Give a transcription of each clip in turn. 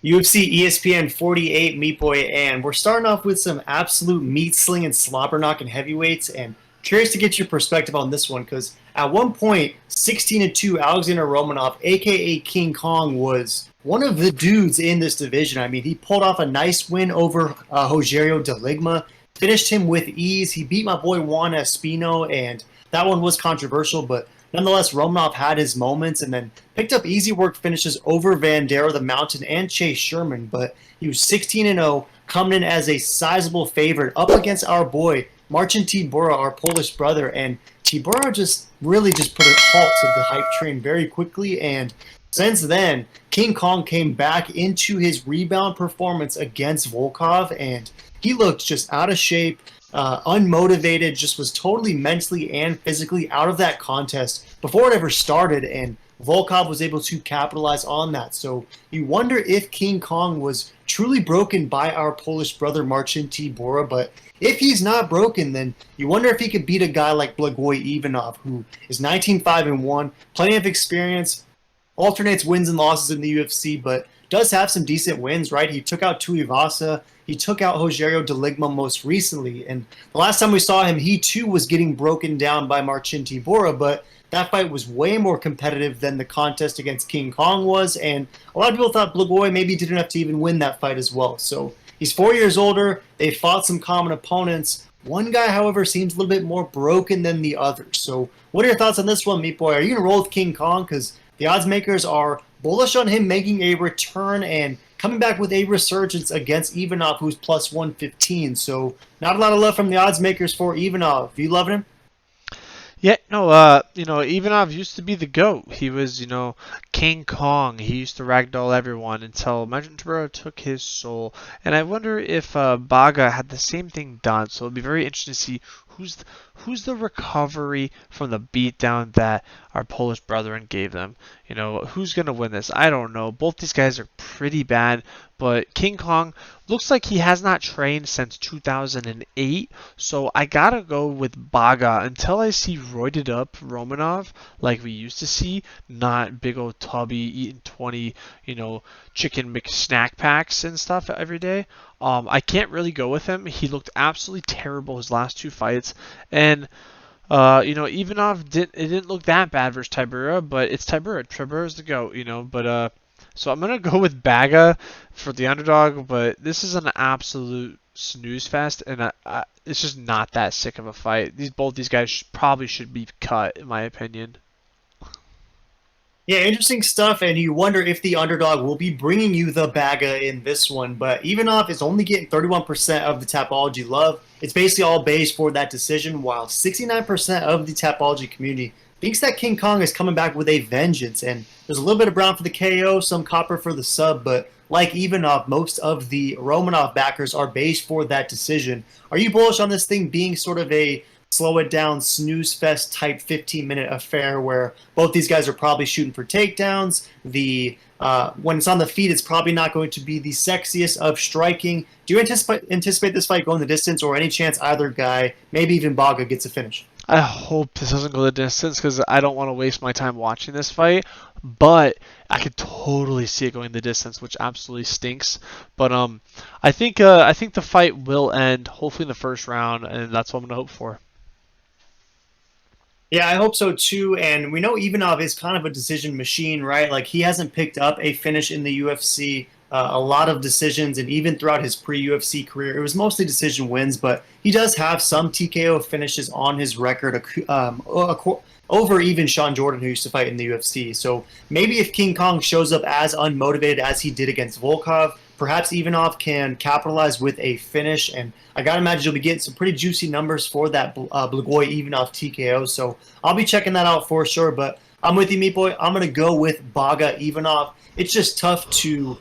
UFC ESPN 48 Meat Boy, and we're starting off with some absolute meat slinging, slobber knocking heavyweights. And curious to get your perspective on this one because at one point, 16-2, Alexander Romanov, aka King Kong, was one of the dudes in this division. I mean, he pulled off a nice win over Rogerio de Ligma, finished him with ease. He beat my boy Juan Espino, and that one was controversial, but nonetheless, Romanov had his moments and then picked up easy work finishes over Vandera the Mountain and Chase Sherman, but he was 16-0, coming in as a sizable favorite up against our boy Marcin Tybura, our Polish brother, and Tybura just really just put a halt to the hype train very quickly, and since then, King Kong came back into his rebound performance against Volkov, and he looked just out of shape, unmotivated, just was totally mentally and physically out of that contest before it ever started, and Volkov was able to capitalize on that. So you wonder if King Kong was truly broken by our Polish brother Marcin Tybura, but if he's not broken, then you wonder if he could beat a guy like Blagoy Ivanov, who is 19-5-1, plenty of experience, alternates wins and losses in the UFC, but does have some decent wins, right? He took out Tuivasa. He took out Rogerio de Ligma most recently. And the last time we saw him, he too was getting broken down by Marcin Tybura, but that fight was way more competitive than the contest against King Kong was. And a lot of people thought Blagoy maybe did enough to even win that fight as well. So he's 4 years older. They fought some common opponents. One guy, however, seems a little bit more broken than the other. So what are your thoughts on this one, Meat Boy? Are you going to roll with King Kong? Because the odds makers are bullish on him making a return and coming back with a resurgence against Ivanov, who's plus 115. So not a lot of love from the odds makers for Ivanov. You loving him? Yeah, no, Ivanov used to be the GOAT. He was, King Kong. He used to ragdoll everyone until Marcin Tybura took his soul. And I wonder if Baga had the same thing done. So it'll be very interesting to see who's the recovery from the beatdown that our Polish brethren gave them. Who's going to win this? I don't know. Both these guys are pretty bad, but King Kong looks like he has not trained since 2008, so I gotta go with Baga until I see roided up Romanov like we used to see, not big old tubby eating 20, chicken mix snack packs and stuff every day. I can't really go with him. He looked absolutely terrible his last two fights, and Ivanov didn't look that bad versus Tybura, but it's Tybura. Tybura's the GOAT, but so I'm gonna go with Baga for the underdog, but this is an absolute snooze fest, and it's just not that sick of a fight. Both these guys probably should be cut, in my opinion. Yeah, interesting stuff, and you wonder if the underdog will be bringing you the Baga in this one. But Ivanov is only getting 31% of the Tapology love. It's basically all based for that decision, while 69% of the Tapology community thinks that King Kong is coming back with a vengeance. And there's a little bit of brown for the KO, some copper for the sub, but like Ivanov, most of the Romanov backers are based for that decision. Are you bullish on this thing being sort of a slow it down, snooze fest type 15-minute affair where both these guys are probably shooting for takedowns? When it's on the feet, it's probably not going to be the sexiest of striking. Do you anticipate this fight going the distance, or any chance either guy, maybe even Baga, gets a finish? I hope this doesn't go the distance because I don't want to waste my time watching this fight. But I could totally see it going the distance, which absolutely stinks. But I think the fight will end hopefully in the first round, and that's what I'm gonna hope for. Yeah, I hope so too. And we know Ivanov is kind of a decision machine, right? Like he hasn't picked up a finish in the UFC. A lot of decisions, and even throughout his pre-UFC career, it was mostly decision wins. But he does have some TKO finishes on his record, over even Sean Jordan, who used to fight in the UFC. So maybe if King Kong shows up as unmotivated as he did against Volkov, perhaps Ivanov can capitalize with a finish. And I gotta imagine you'll be getting some pretty juicy numbers for that Blagoy Ivanov TKO. So I'll be checking that out for sure. But I'm with you, Meat Boy. I'm gonna go with Baga Ivanov. It's just tough to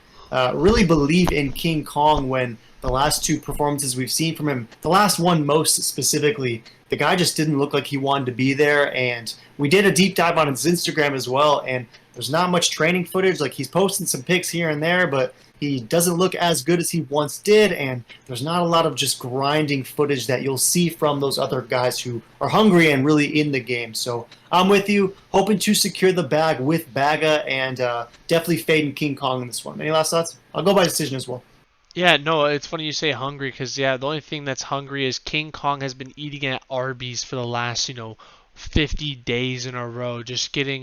really believe in King Kong when the last two performances we've seen from him, the last one most specifically, the guy just didn't look like he wanted to be there. And we did a deep dive on his Instagram as well, and there's not much training footage. Like, he's posting some pics here and there, but he doesn't look as good as he once did, and there's not a lot of just grinding footage that you'll see from those other guys who are hungry and really in the game. So I'm with you, hoping to secure the bag with Baga, and definitely fading King Kong in this one. Any last thoughts? I'll go by decision as well. Yeah, no, it's funny you say hungry because, yeah, the only thing that's hungry is King Kong has been eating at Arby's for the last, 50 days in a row, just getting,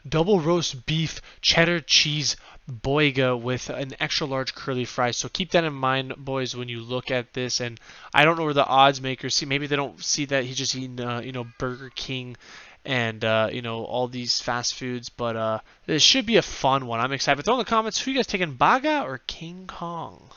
double roast beef, cheddar cheese, boiga with an extra large curly fries. So keep that in mind, boys, when you look at this. And I don't know where the odds makers see. Maybe they don't see that he's just eating, Burger King and all these fast foods, but this should be a fun one. I'm excited. But throw in the comments, who you guys taking, Baga or King Kong?